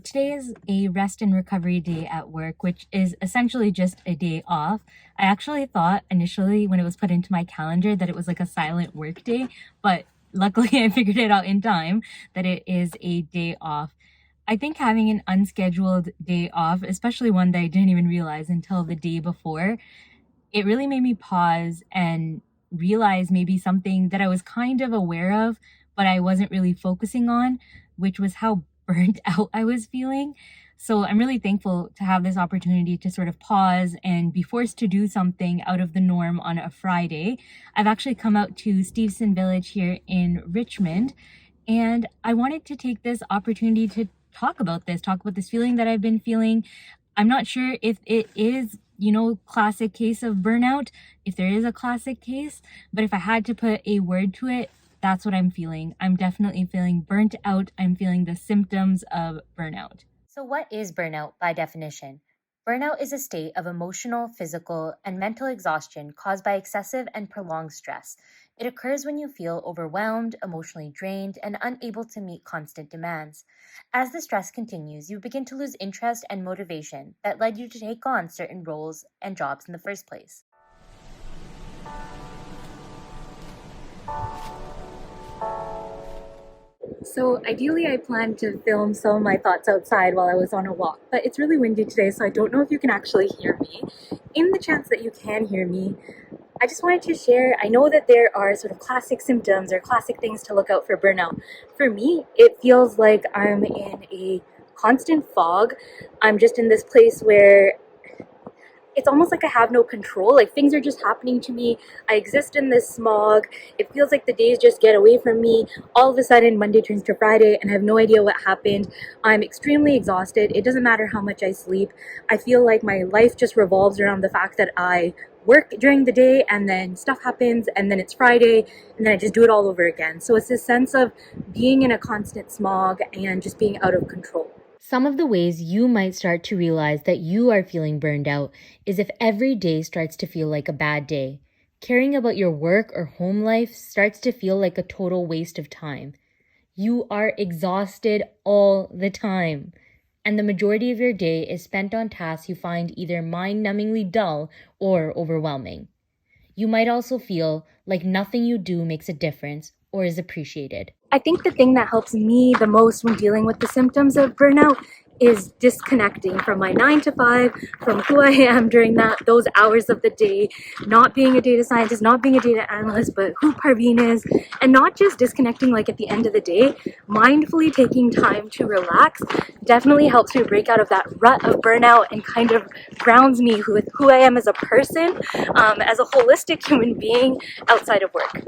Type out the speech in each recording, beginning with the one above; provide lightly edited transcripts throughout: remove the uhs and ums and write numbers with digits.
today is a rest and recovery day at work, which is essentially just a day off. I actually thought initially when it was put into my calendar that it was like a silent work day, but luckily I figured it out in time that it is a day off. I think having an unscheduled day off, especially one that I didn't even realize until the day before, it really made me pause and realize maybe something that I was kind of aware of, but I wasn't really focusing on, which was how burnt out I was feeling. So I'm really thankful to have this opportunity to sort of pause and be forced to do something out of the norm on a Friday. I've actually come out to Stevenson Village here in Richmond, and I wanted to take this opportunity to talk about this feeling that I've been feeling. I'm not sure if it is, classic case of burnout, if there is a classic case, but if I had to put a word to it, that's what I'm feeling. I'm definitely feeling burnt out. I'm feeling the symptoms of burnout. So, what is burnout by definition? Burnout is a state of emotional, physical, and mental exhaustion caused by excessive and prolonged stress. It occurs when you feel overwhelmed, emotionally drained, and unable to meet constant demands. As the stress continues, you begin to lose interest and motivation that led you to take on certain roles and jobs in the first place. So ideally I planned to film some of my thoughts outside while I was on a walk, but it's really windy today, so I don't know if you can actually hear me. In the chance that you can hear me, I just wanted to share, I know that there are sort of classic symptoms or classic things to look out for burnout. For me, it feels like I'm in a constant fog. I'm just in this place where it's almost like I have no control. Like things are just happening to me. I exist in this smog. It feels like the days just get away from me. All of a sudden, Monday turns to Friday and I have no idea what happened. I'm extremely exhausted. It doesn't matter how much I sleep. I feel like my life just revolves around the fact that I work during the day and then stuff happens and then it's Friday and then I just do it all over again. So it's this sense of being in a constant smog and just being out of control. Some of the ways you might start to realize that you are feeling burned out is if every day starts to feel like a bad day. Caring about your work or home life starts to feel like a total waste of time. You are exhausted all the time, and the majority of your day is spent on tasks you find either mind-numbingly dull or overwhelming. You might also feel like nothing you do makes a difference or is appreciated. I think the thing that helps me the most when dealing with the symptoms of burnout is disconnecting from my 9 to 5, from who I am during those hours of the day, not being a data scientist, not being a data analyst, but who Parveen is, and not just disconnecting like at the end of the day. Mindfully taking time to relax definitely helps me break out of that rut of burnout and kind of grounds me with who I am as a person, as a holistic human being outside of work.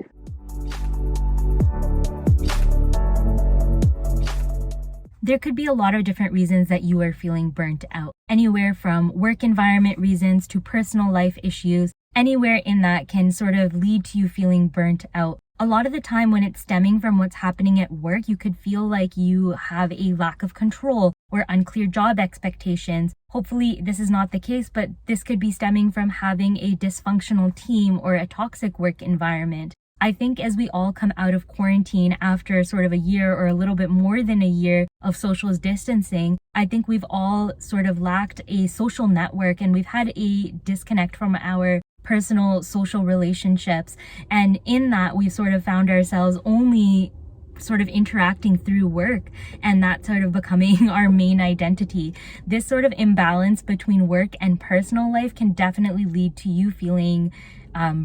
There could be a lot of different reasons that you are feeling burnt out. Anywhere from work environment reasons to personal life issues, anywhere in that can sort of lead to you feeling burnt out. A lot of the time when it's stemming from what's happening at work, you could feel like you have a lack of control or unclear job expectations. Hopefully this is not the case, but this could be stemming from having a dysfunctional team or a toxic work environment. I think as we all come out of quarantine after sort of a year or a little bit more than a year of social distancing, I think we've all sort of lacked a social network and we've had a disconnect from our personal social relationships. And in that, we've sort of found ourselves only sort of interacting through work, and that sort of becoming our main identity. This sort of imbalance between work and personal life can definitely lead to you feeling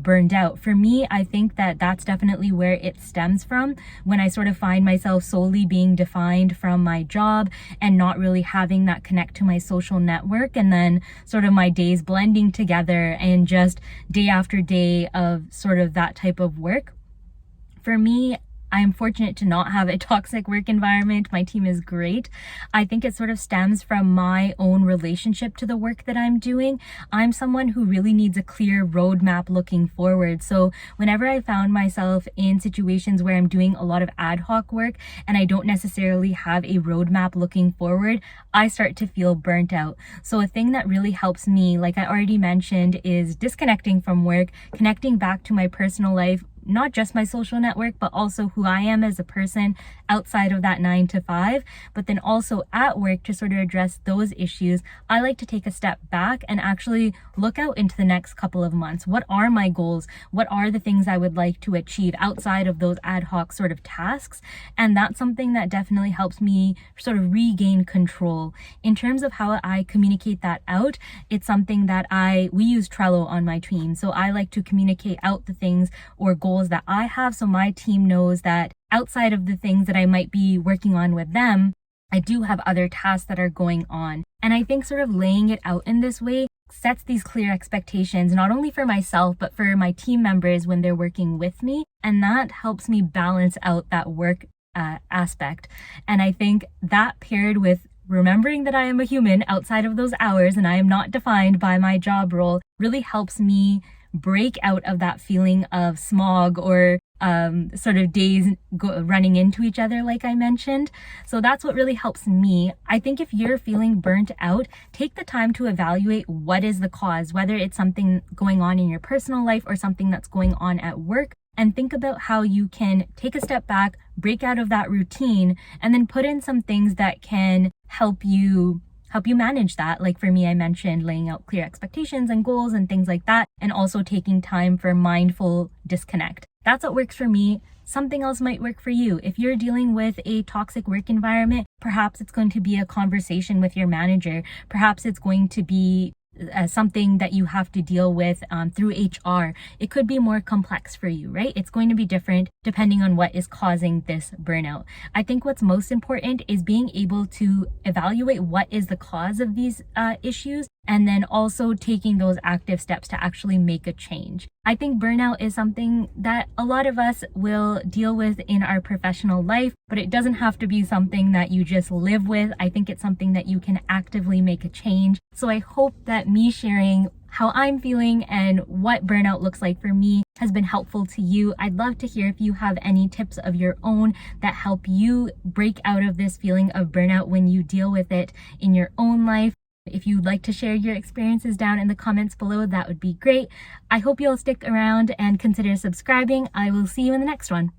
burned out. For me, I think that that's definitely where it stems from, when I sort of find myself solely being defined from my job and not really having that connect to my social network, and then sort of my days blending together and just day after day of sort of that type of work. For me, I am fortunate to not have a toxic work environment. My team is great. I think it sort of stems from my own relationship to the work that I'm doing. I'm someone who really needs a clear roadmap looking forward. So whenever I found myself in situations where I'm doing a lot of ad hoc work and I don't necessarily have a roadmap looking forward, I start to feel burnt out. So a thing that really helps me, like I already mentioned, is disconnecting from work, connecting back to my personal life, not just my social network, but also who I am as a person outside of that 9 to 5, but then also at work to sort of address those issues, I like to take a step back and actually look out into the next couple of months. What are my goals? What are the things I would like to achieve outside of those ad hoc sort of tasks? And that's something that definitely helps me sort of regain control. In terms of how I communicate that out, it's something that we use Trello on my team. So I like to communicate out the things or goals that I have, so my team knows that outside of the things that I might be working on with them, I do have other tasks that are going on. And I think sort of laying it out in this way sets these clear expectations, not only for myself, but for my team members when they're working with me. And that helps me balance out that work aspect. And I think that paired with remembering that I am a human outside of those hours and I am not defined by my job role really helps me break out of that feeling of smog or sort of days running into each other, like I mentioned. So that's what really helps me. I think if you're feeling burnt out, take the time to evaluate what is the cause, whether it's something going on in your personal life or something that's going on at work, and think about how you can take a step back, break out of that routine, and then put in some things that can help you manage that. Like for me, I mentioned laying out clear expectations and goals and things like that, and also taking time for mindful disconnect. That's what works for me. Something else might work for you. If you're dealing with a toxic work environment, perhaps it's going to be a conversation with your manager. Perhaps it's going to be something that you have to deal with through HR. It could be more complex for you, right? It's going to be different depending on what is causing this burnout. I think what's most important is being able to evaluate what is the cause of these issues, and then also taking those active steps to actually make a change. I think burnout is something that a lot of us will deal with in our professional life, but it doesn't have to be something that you just live with. I think it's something that you can actively make a change. So I hope that me sharing how I'm feeling and what burnout looks like for me has been helpful to you. I'd love to hear if you have any tips of your own that help you break out of this feeling of burnout when you deal with it in your own life. If you'd like to share your experiences down in the comments below, that would be great. I hope you'll stick around and consider subscribing. I will see you in the next one.